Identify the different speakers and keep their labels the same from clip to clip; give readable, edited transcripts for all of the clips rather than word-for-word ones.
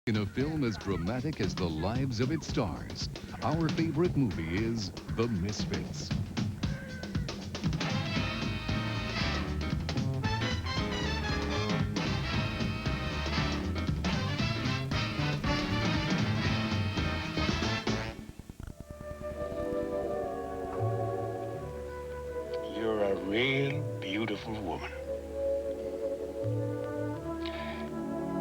Speaker 1: In a film as dramatic as the lives of its stars, our favorite movie is The Misfits.
Speaker 2: You're a real beautiful woman.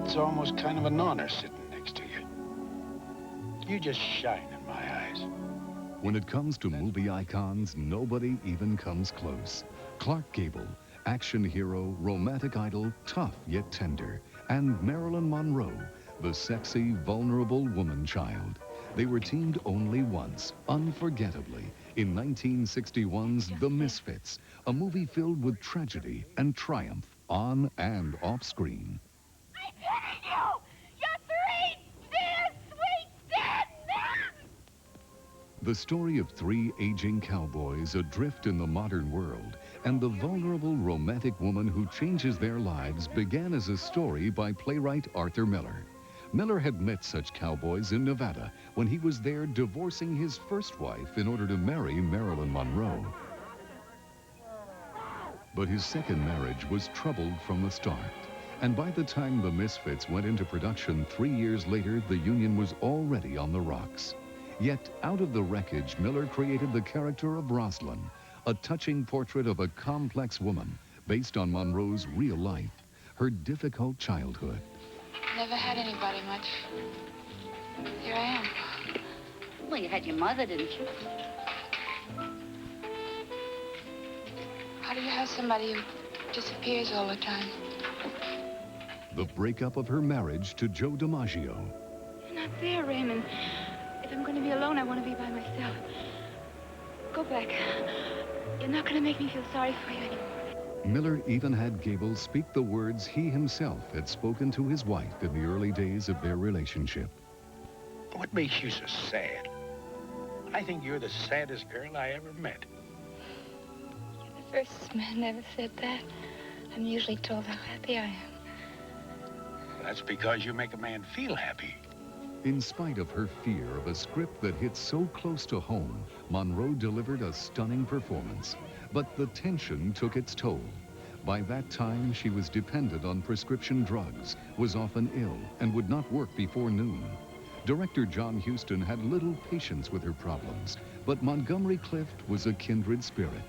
Speaker 2: It's almost kind of an honor sitting next to you. You just shine in my eyes.
Speaker 1: When it comes to movie icons, nobody even comes close. Clark Gable, action hero, romantic idol, tough yet tender, and Marilyn Monroe, the sexy, vulnerable woman child. They were teamed only once, unforgettably, in 1961's The Misfits, a movie filled with tragedy and triumph on and off screen.
Speaker 3: I'm hitting you! You're three dear, sweet, dead men!
Speaker 1: The story of three aging cowboys adrift in the modern world and the vulnerable romantic woman who changes their lives began as a story by playwright Arthur Miller. Miller had met such cowboys in Nevada when he was there divorcing his first wife in order to marry Marilyn Monroe. But his second marriage was troubled from the start. And by the time The Misfits went into production 3 years later, the union was already on the rocks. Yet, out of the wreckage, Miller created the character of Rosalind, a touching portrait of a complex woman based on Monroe's real life, her difficult childhood.
Speaker 4: Never had anybody much. Here I am.
Speaker 5: Well, you had your mother, didn't you?
Speaker 4: How do you have somebody who disappears all the time?
Speaker 1: The breakup of her marriage to Joe DiMaggio.
Speaker 4: You're not there, Raymond. If I'm going to be alone, I want to be by myself. Go back. You're not going to make me feel sorry for you anymore.
Speaker 1: Miller even had Gable speak the words he himself had spoken to his wife in the early days of their relationship.
Speaker 2: What makes you so sad? I think you're the saddest girl I ever met.
Speaker 4: You're the first man ever said that. I'm usually told how happy I am.
Speaker 2: That's because you make a man feel happy.
Speaker 1: In spite of her fear of a script that hit so close to home, Monroe delivered a stunning performance. But the tension took its toll. By that time, she was dependent on prescription drugs, was often ill, and would not work before noon. Director John Huston had little patience with her problems, but Montgomery Clift was a kindred spirit.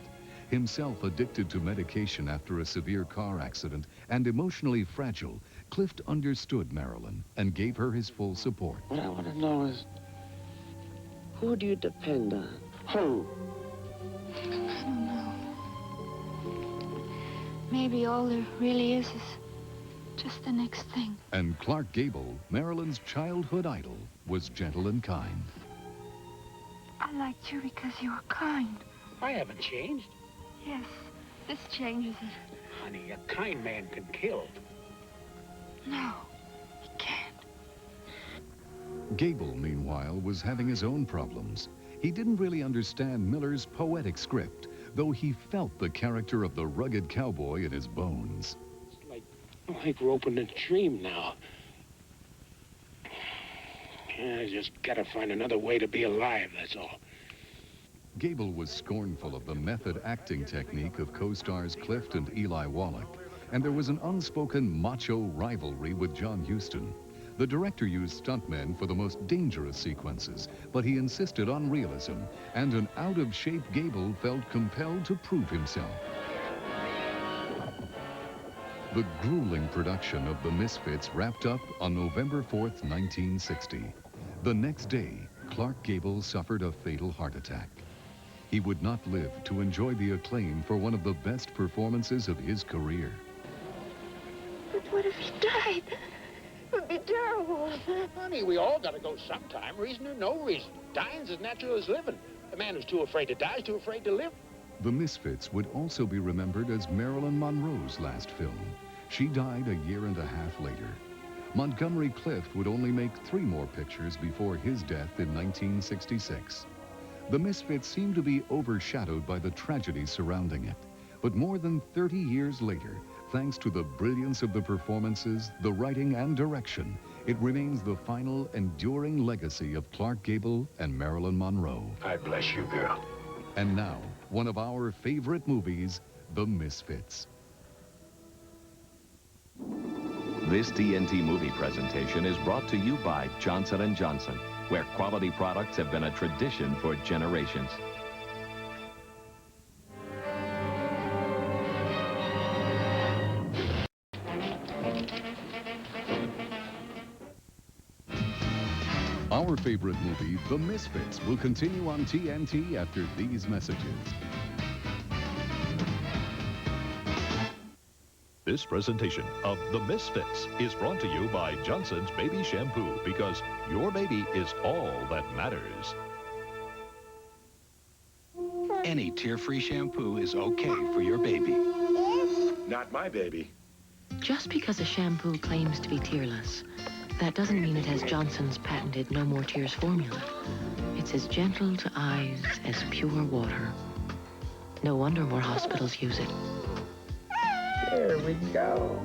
Speaker 1: Himself addicted to medication after a severe car accident and emotionally fragile, Clift understood Marilyn and gave her his full support.
Speaker 6: What I want to know is, who do you depend on? Who?
Speaker 4: I don't know. Maybe all there really is just the next thing.
Speaker 1: And Clark Gable, Marilyn's childhood idol, was gentle and kind.
Speaker 4: I liked you because you were kind.
Speaker 2: I haven't changed.
Speaker 4: Yes, this changes it.
Speaker 2: Honey, a kind man can kill.
Speaker 4: No, he can't.
Speaker 1: Gable, meanwhile, was having his own problems. He didn't really understand Miller's poetic script, though he felt the character of the rugged cowboy in his bones.
Speaker 6: It's like we're opening a dream now. I just gotta find another way to be alive, that's all.
Speaker 1: Gable was scornful of the method acting technique of co-stars Clift and Eli Wallach, and there was an unspoken macho rivalry with John Huston. The director used stuntmen for the most dangerous sequences, but he insisted on realism, and an out-of-shape Gable felt compelled to prove himself. The grueling production of The Misfits wrapped up on November 4th, 1960. The next day, Clark Gable suffered a fatal heart attack. He would not live to enjoy the acclaim for one of the best performances of his career.
Speaker 4: But what if he died? It would be terrible.
Speaker 2: Honey, we all gotta go sometime, reason or no reason. Dying's as natural as living. A man who's too afraid to die is too afraid to live.
Speaker 1: The Misfits would also be remembered as Marilyn Monroe's last film. She died a year and a half later. Montgomery Clift would only make 3 more pictures before his death in 1966. The Misfits seemed to be overshadowed by the tragedy surrounding it. But more than 30 years later, thanks to the brilliance of the performances, the writing and direction, It remains the final, enduring legacy of Clark Gable and Marilyn Monroe.
Speaker 2: I bless you, girl.
Speaker 1: And now, one of our favorite movies, The Misfits.
Speaker 7: This TNT movie presentation is brought to you by Johnson & Johnson, where quality products have been a tradition for generations.
Speaker 1: Our favorite movie, The Misfits, will continue on TNT after these messages.
Speaker 8: This presentation of The Misfits is brought to you by Johnson's Baby Shampoo, because your baby is all that matters.
Speaker 2: Any tear-free shampoo is okay for your baby.
Speaker 9: Not my baby.
Speaker 10: Just because a shampoo claims to be tearless, that doesn't mean it has Johnson's patented No More Tears formula. It's as gentle to eyes as pure water. No wonder more hospitals use it.
Speaker 6: There we go.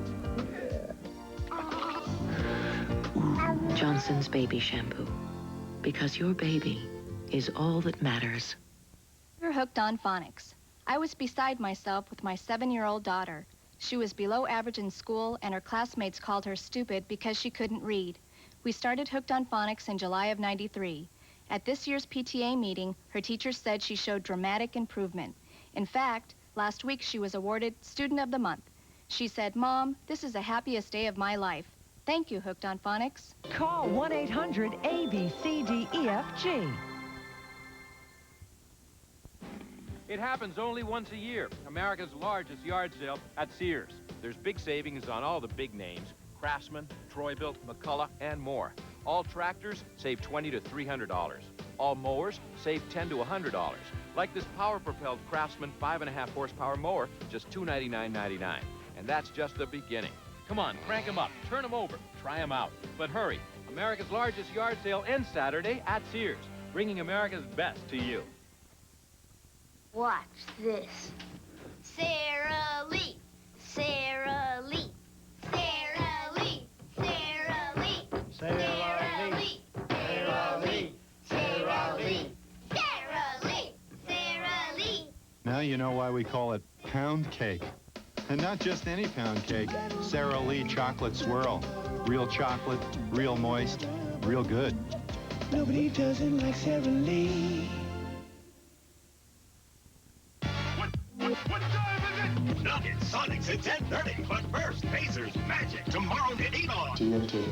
Speaker 10: Johnson's Baby Shampoo. Because your baby is all that matters.
Speaker 11: We're hooked on Phonics. I was beside myself with my 7-year-old daughter. She was below average in school, and her classmates called her stupid because she couldn't read. We started Hooked on Phonics in July of '93. At this year's PTA meeting, her teacher said she showed dramatic improvement. In fact, last week she was awarded Student of the Month. She said, "Mom, this is the happiest day of my life. Thank you, Hooked on Phonics."
Speaker 12: Call 1-800-ABCDEFG.
Speaker 13: It happens only once a year. America's largest yard sale at Sears. There's big savings on all the big names: Craftsman, Troy-Bilt, McCulloch, and more. All tractors save $20 to $300. All mowers save $10 to $100. Like this power-propelled Craftsman 5.5 horsepower mower, just $299.99. And that's just the beginning. Come on, crank them up, turn them over, try them out. But hurry, America's largest yard sale ends Saturday at Sears, bringing America's best to you.
Speaker 3: Watch this. Sara-Lee, Sara-Lee, Sara-Lee, Sara-Lee, Sara-Lee, Sara-Lee, Sara-Lee, Sara-Lee, Sara-Lee.
Speaker 14: Now you know why we call it pound cake. And not just any pound cake. Sara-Lee chocolate swirl. Real chocolate, real moist, real good.
Speaker 15: Nobody does it like Sara-Lee.
Speaker 9: What time is it? Nuggets, Sonics at 10:30. But first, Pacers, Magic, tomorrow at 8 on.
Speaker 16: TNT.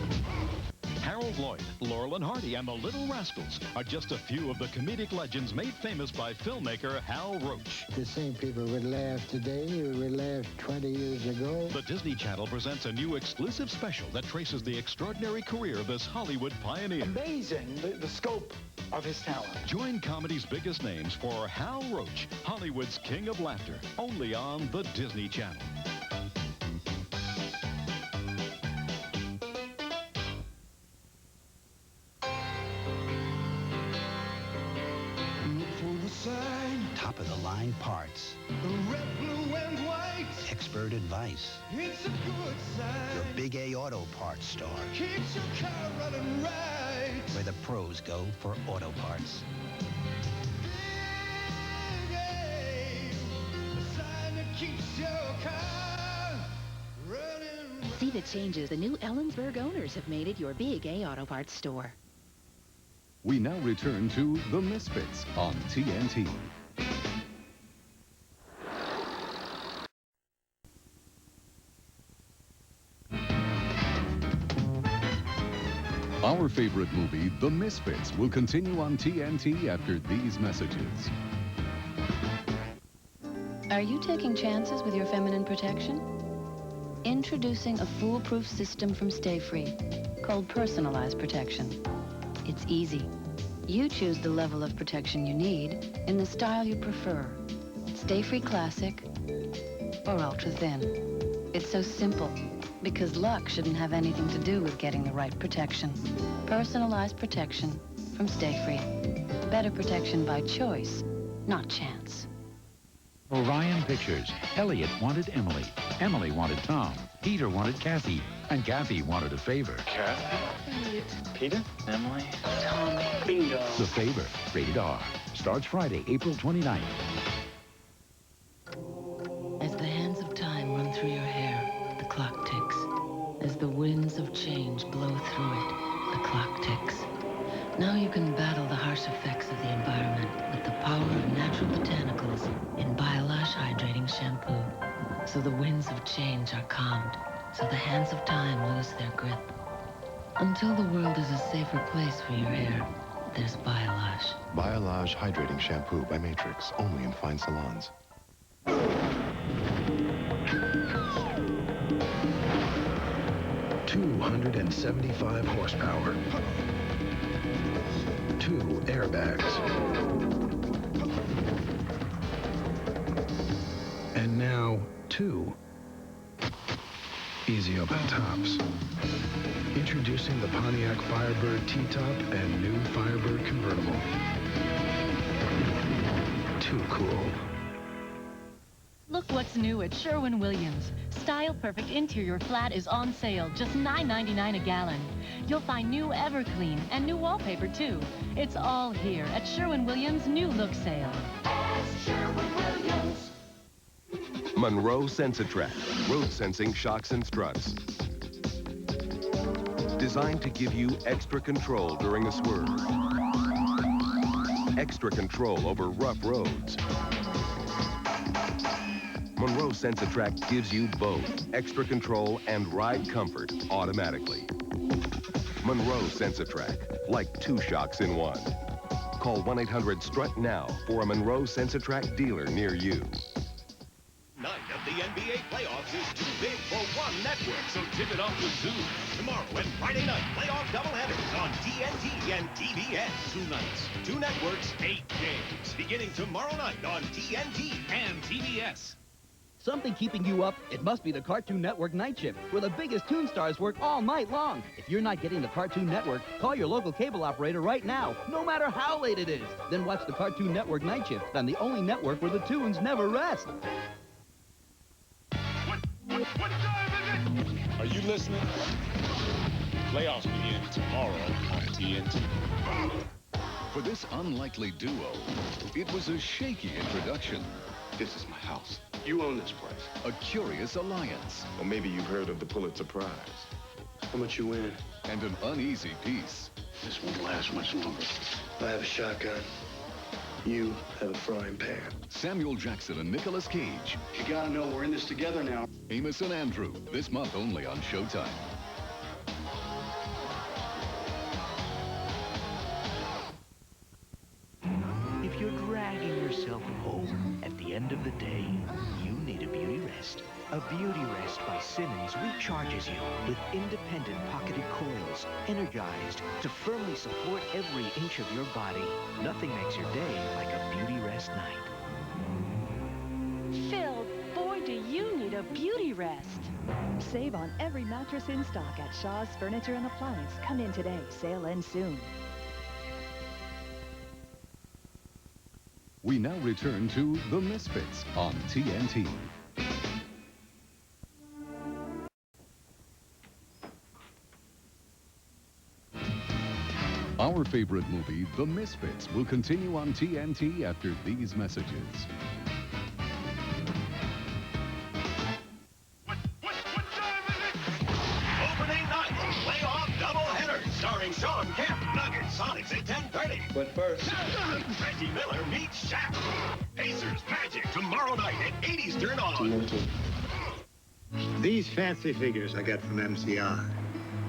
Speaker 8: Harold Lloyd, Laurel and Hardy, and the Little Rascals are just a few of the comedic legends made famous by filmmaker Hal Roach.
Speaker 16: The same people would laugh today who would laugh 20 years ago.
Speaker 8: The Disney Channel presents a new exclusive special that traces the extraordinary career of this Hollywood pioneer.
Speaker 15: Amazing, the scope of his talent.
Speaker 8: Join comedy's biggest names for Hal Roach, Hollywood's King of Laughter, only on the Disney Channel.
Speaker 17: Top-of-the-line parts.
Speaker 15: The red, blue, and white.
Speaker 17: Expert advice.
Speaker 15: It's a good sign.
Speaker 17: Your Big A Auto Parts store.
Speaker 15: Keeps your car running right.
Speaker 17: Where the pros go for auto parts.
Speaker 15: Big A, the sign that keeps your car running right.
Speaker 18: See the changes the new Ellensburg owners have made at your Big A Auto Parts store.
Speaker 1: We now return to The Misfits on TNT. Our favorite movie, The Misfits, will continue on TNT after these messages.
Speaker 10: Are you taking chances with your feminine protection? Introducing a foolproof system from Stayfree called Personalized Protection. It's easy. You choose the level of protection you need in the style you prefer. Stayfree Classic or Ultra Thin. It's so simple because luck shouldn't have anything to do with getting the right protection. Personalized protection from Stayfree. Better protection by choice, not chance.
Speaker 19: Orion Pictures. Elliot wanted Emily. Emily wanted Tom.
Speaker 12: Peter wanted Kathy, and Kathy wanted a favor.
Speaker 2: Kathy? Peter? Emily?
Speaker 6: Tommy. Bingo.
Speaker 12: The Favor, rated R. Starts Friday, April 29th.
Speaker 10: As the hands of time run through your hair, the clock ticks. As the winds of change blow through it, the clock ticks. Now you can battle the harsh effects of the environment with the power of natural botanicals in Biolage Hydrating Shampoo. So the winds of change are calmed, so the hands of time lose their grip. Until the world is a safer place for your hair, there's Biolage.
Speaker 19: Biolage Hydrating Shampoo by Matrix, only in fine salons.
Speaker 12: 275 horsepower. 2 airbags. And now, 2 easy open tops. Introducing the Pontiac Firebird T-Top and new Firebird Convertible. Too cool.
Speaker 20: Look what's new at Sherwin-Williams. Style-perfect interior flat is on sale, just $9.99 a gallon. You'll find new Everclean and new wallpaper, too. It's all here at Sherwin-Williams' new look sale.
Speaker 9: Sherwin-Williams. Monroe Sensa-Trac, road sensing shocks and struts. Designed to give you extra control during a swerve. Extra control over rough roads. Monroe Sensa-Trac gives you both extra control and ride comfort automatically. Monroe Sensa-Trac, like 2 shocks in 1. Call 1-800-STRUT now for a Monroe Sensa-Trac dealer near you.
Speaker 21: Night of the NBA playoffs is too big for one network, so tip it off with Zoom. Tomorrow and Friday night, playoff doubleheaders on TNT and TBS. 2 nights, 2 networks, 8 games. Beginning tomorrow night on TNT and TBS.
Speaker 22: Something keeping you up? It must be the Cartoon Network Night Shift, where the biggest Toon Stars work all night long. If you're not getting the Cartoon Network, call your local cable operator right now, no matter how late it is. Then watch the Cartoon Network Night Shift on the only network where the Toons never rest.
Speaker 9: What time is it?
Speaker 23: Are you listening? Playoffs begin tomorrow on TNT.
Speaker 1: For this unlikely duo, it was a shaky introduction.
Speaker 19: This is my house. You own this place.
Speaker 1: A curious alliance.
Speaker 19: Or maybe you've heard of the Pulitzer Prize. How much you win?
Speaker 1: And an uneasy peace.
Speaker 2: This won't last much longer.
Speaker 19: I have a shotgun. You have a frying pan.
Speaker 1: Samuel Jackson and Nicolas Cage.
Speaker 2: You gotta know we're in this together now.
Speaker 1: Amos and Andrew, this month only on Showtime.
Speaker 24: If you're dragging yourself home at the end of the day, you need a beauty rest. A beauty rest by Simmons recharges you with independent pocketed coils, energized to firmly support every inch of your body. Nothing makes your day like a beauty rest night.
Speaker 25: Phil, boy, do you need a beauty rest. Save on every mattress in stock at Shaw's Furniture and Appliance. Come in today. Sale ends soon.
Speaker 1: We now return to The Misfits on TNT. Our favorite movie, The Misfits, will continue on TNT after these messages.
Speaker 21: Opening night, playoff doubleheader, starring Sean Kemp, Nuggets, Phonics at 10:30.
Speaker 19: But first,
Speaker 21: Reggie Miller meets Shaq. Pacers Magic tomorrow night at 8 Eastern on.
Speaker 26: These fancy figures I got from MCI.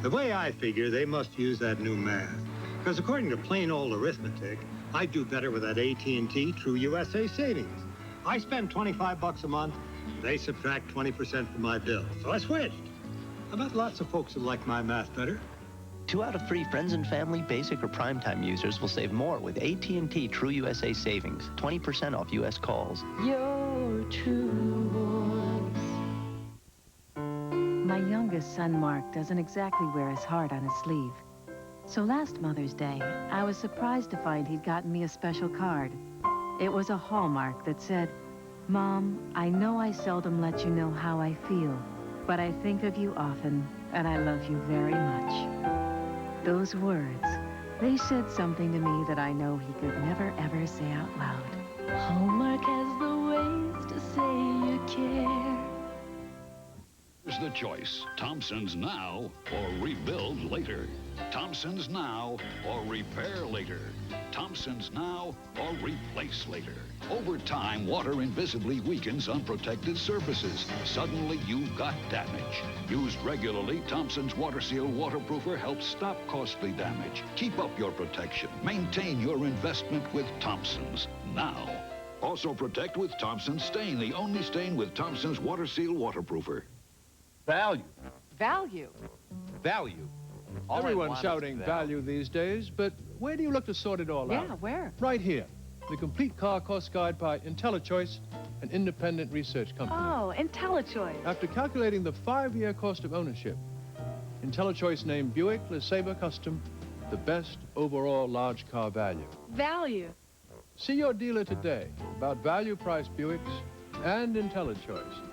Speaker 26: The way I figure, they must use that new math. Because according to plain old arithmetic, I do better with that AT&T True USA savings. I spend $25 a month, they subtract 20% from my bill. So I switched. I bet lots of folks will like my math better.
Speaker 27: 2 out of 3 friends and family, basic, or primetime users will save more with AT&T True USA savings. 20% off U.S. calls.
Speaker 25: Your true voice.
Speaker 28: My youngest son, Mark, doesn't exactly wear his heart on his sleeve. So last Mother's Day, I was surprised to find he'd gotten me a special card. It was a Hallmark that said, "Mom, I know I seldom let you know how I feel, But I think of you often, and I love you very much. Those words, they said something to me that I know he could never, ever say out loud.
Speaker 3: Hallmark has the ways to say you care.
Speaker 4: Here's the choice. Thompson's now or rebuild later. Thompson's now or repair later. Thompson's now or replace later. Over time, water invisibly weakens unprotected surfaces. Suddenly, you've got damage. Used regularly, Thompson's WaterSeal waterproofer helps stop costly damage. Keep up your protection. Maintain your investment with Thompson's now. Also protect with Thompson's Stain, the only stain with Thompson's WaterSeal waterproofer.
Speaker 5: Value.
Speaker 25: Value.
Speaker 5: Value.
Speaker 7: Everyone's shouting value these days, but where do you look to sort it all out?
Speaker 25: Yeah, where?
Speaker 7: Right here. The complete car cost guide by IntelliChoice, an independent research company.
Speaker 25: Oh, IntelliChoice.
Speaker 7: After calculating the 5-year cost of ownership, IntelliChoice named Buick LeSabre Custom the best overall large car value.
Speaker 25: Value.
Speaker 7: See your dealer today about value-priced Buicks and IntelliChoice.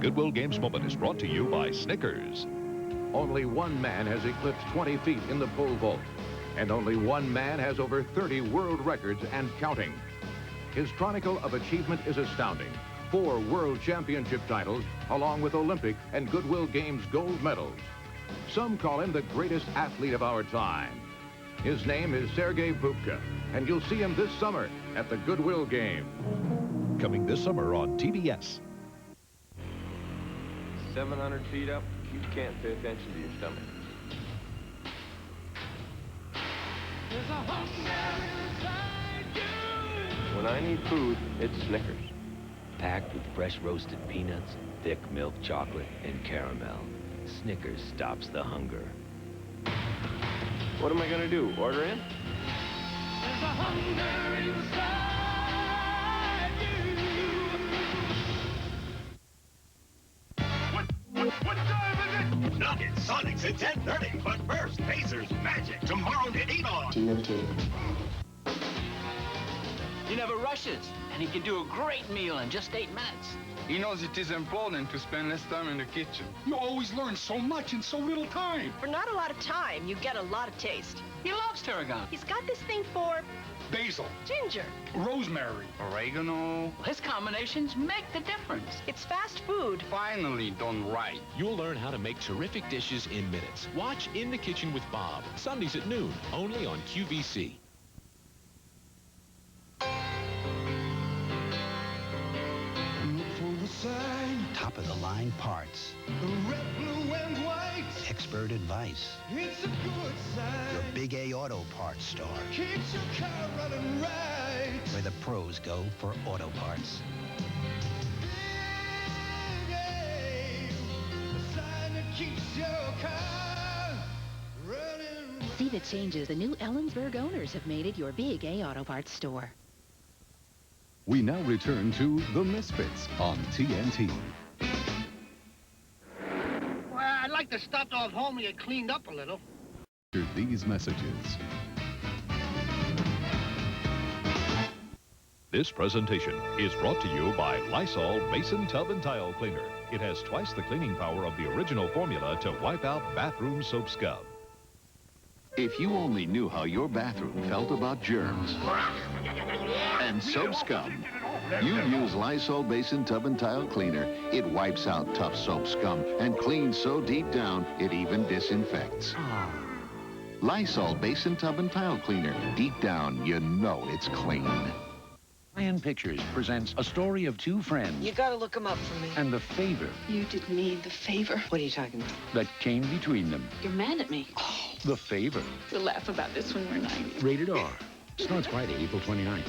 Speaker 8: Goodwill Games Moment is brought to you by Snickers.
Speaker 11: Only one man has eclipsed 20 feet in the pole vault, and only one man has over 30 world records and counting. His chronicle of achievement is astounding. 4 world championship titles, along with Olympic and Goodwill Games gold medals. Some call him the greatest athlete of our time. His name is Sergei Bubka, and you'll see him this summer at the Goodwill Game.
Speaker 8: Coming this summer on TBS.
Speaker 13: 700 feet up, you can't pay attention to your stomach.
Speaker 15: There's a hunger inside you.
Speaker 13: When I need food, it's Snickers.
Speaker 14: Packed with fresh roasted peanuts, thick milk chocolate, and caramel. Snickers stops the hunger.
Speaker 13: What am I gonna do, order in?
Speaker 15: There's a hunger inside
Speaker 21: What time is it? Nuggets, Phonics at 10:30. But first, Pacers Magic tomorrow at 8 on
Speaker 16: TNT.
Speaker 29: He never rushes, and he can do a great meal in just 8 minutes.
Speaker 30: He knows it is important to spend less time in the kitchen. You always learn so much in so little time.
Speaker 31: For not a lot of time, you get a lot of taste.
Speaker 29: He loves tarragon.
Speaker 31: He's got this thing for
Speaker 30: basil,
Speaker 31: ginger,
Speaker 30: rosemary, oregano.
Speaker 29: His combinations make the difference.
Speaker 31: It's fast food.
Speaker 30: Finally done right.
Speaker 32: You'll learn how to make terrific dishes in minutes. Watch In the Kitchen with Bob, Sundays at noon, only on QVC.
Speaker 17: Top-of-the-line parts.
Speaker 15: red, blue, and white.
Speaker 17: Expert advice.
Speaker 15: It's a good sign.
Speaker 17: Your Big A Auto Parts store,
Speaker 15: Keeps your car running right.
Speaker 17: where the pros go for auto parts.
Speaker 15: Big A, the sign that keeps your car running.
Speaker 18: See the changes the new Ellensburg owners have made it your Big A Auto Parts store.
Speaker 1: We now return to The Misfits on TNT.
Speaker 2: Well, I'd like to stop off home and get cleaned up a little.
Speaker 1: After these messages.
Speaker 8: This presentation is brought to you by Lysol Basin Tub and Tile Cleaner. It has twice the cleaning power of the original formula to wipe out bathroom soap scum.
Speaker 33: If you only knew how your bathroom felt about germs and soap scum, you'd use Lysol Basin Tub and Tile Cleaner. It wipes out tough soap scum and cleans so deep down, it even disinfects. Lysol Basin Tub and Tile Cleaner. Deep down, you know it's clean.
Speaker 34: Lion Pictures presents a story of 2 friends.
Speaker 6: You gotta look him up for me.
Speaker 34: And the favor
Speaker 6: You did me the favor. What are you talking about?
Speaker 34: that came between them.
Speaker 6: You're mad at me.
Speaker 34: The favor.
Speaker 6: We'll laugh about this when we're 90.
Speaker 34: Rated R. Starts Friday, April 29th.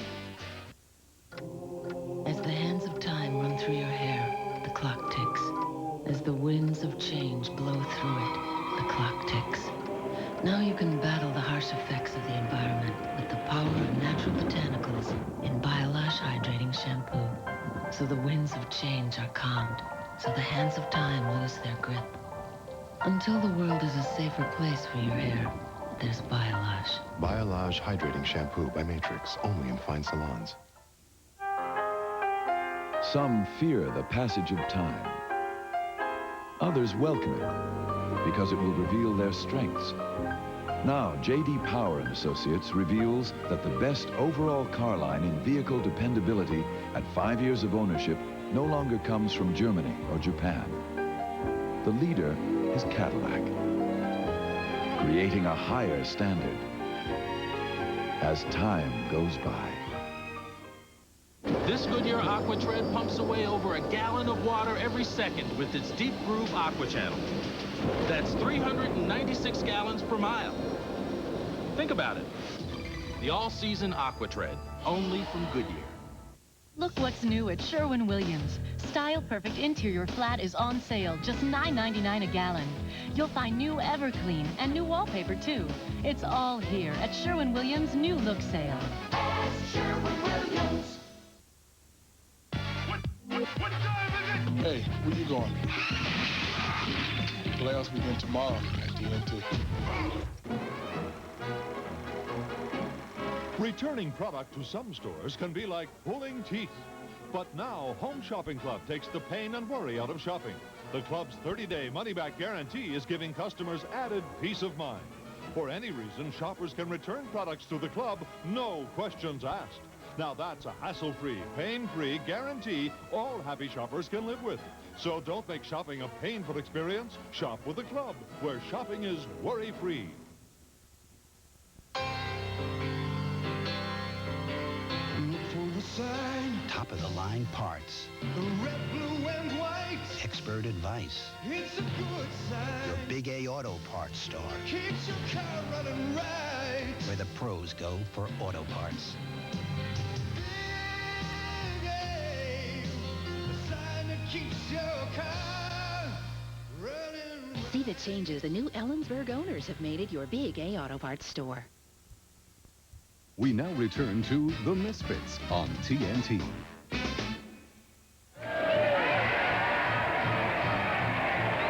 Speaker 28: As the hands of time run through your hair, the clock ticks. As the winds of change blow through it, the clock ticks. Now you can battle the harsh effects of the environment with the power of natural botanicals in Biolage Hydrating Shampoo. So the winds of change are calmed, so the hands of time lose their grip. Until the world is a safer place for your hair, there's Biolage.
Speaker 35: Biolage Hydrating Shampoo by Matrix, only in fine salons.
Speaker 3: Some fear the passage of time. Others welcome it because it will reveal their strengths. Now, J.D. Power & Associates reveals that the best overall car line in vehicle dependability at 5 years of ownership no longer comes from Germany or Japan. The leader is Cadillac, creating a higher standard as time goes by.
Speaker 4: This Goodyear Aqua Tread pumps away over a gallon of water every second with its deep groove aqua channel. That's 396 gallons per mile. Think about it. The all-season Aqua Tread, only from Goodyear.
Speaker 5: Look what's new at Sherwin-Williams. Style Perfect Interior Flat is on sale, just $9.99 a gallon. You'll find new Everclean and new wallpaper, too. It's all here at Sherwin-Williams' New Look Sale.
Speaker 15: Sherwin-Williams. What time is it?
Speaker 9: Hey, where you going? Playoffs begin tomorrow at TNT.
Speaker 8: Returning product to some stores can be like pulling teeth. But now, Home Shopping Club takes the pain and worry out of shopping. The club's 30-day money-back guarantee is giving customers added peace of mind. For any reason, shoppers can return products to the club, no questions asked. Now that's a hassle-free, pain-free guarantee all happy shoppers can live with. So don't make shopping a painful experience. Shop with the club, where shopping is worry-free.
Speaker 17: Top-of-the-line parts.
Speaker 15: The red, blue, and white.
Speaker 17: Expert advice.
Speaker 15: It's a good sign.
Speaker 17: Your Big A Auto Parts store.
Speaker 15: Keeps your car running right.
Speaker 17: Where the pros go for auto parts.
Speaker 15: Big A, the sign that keeps your car running.
Speaker 18: See the changes the new Ellensburg owners have made at your Big A Auto Parts store.
Speaker 1: We now return to The Misfits on TNT.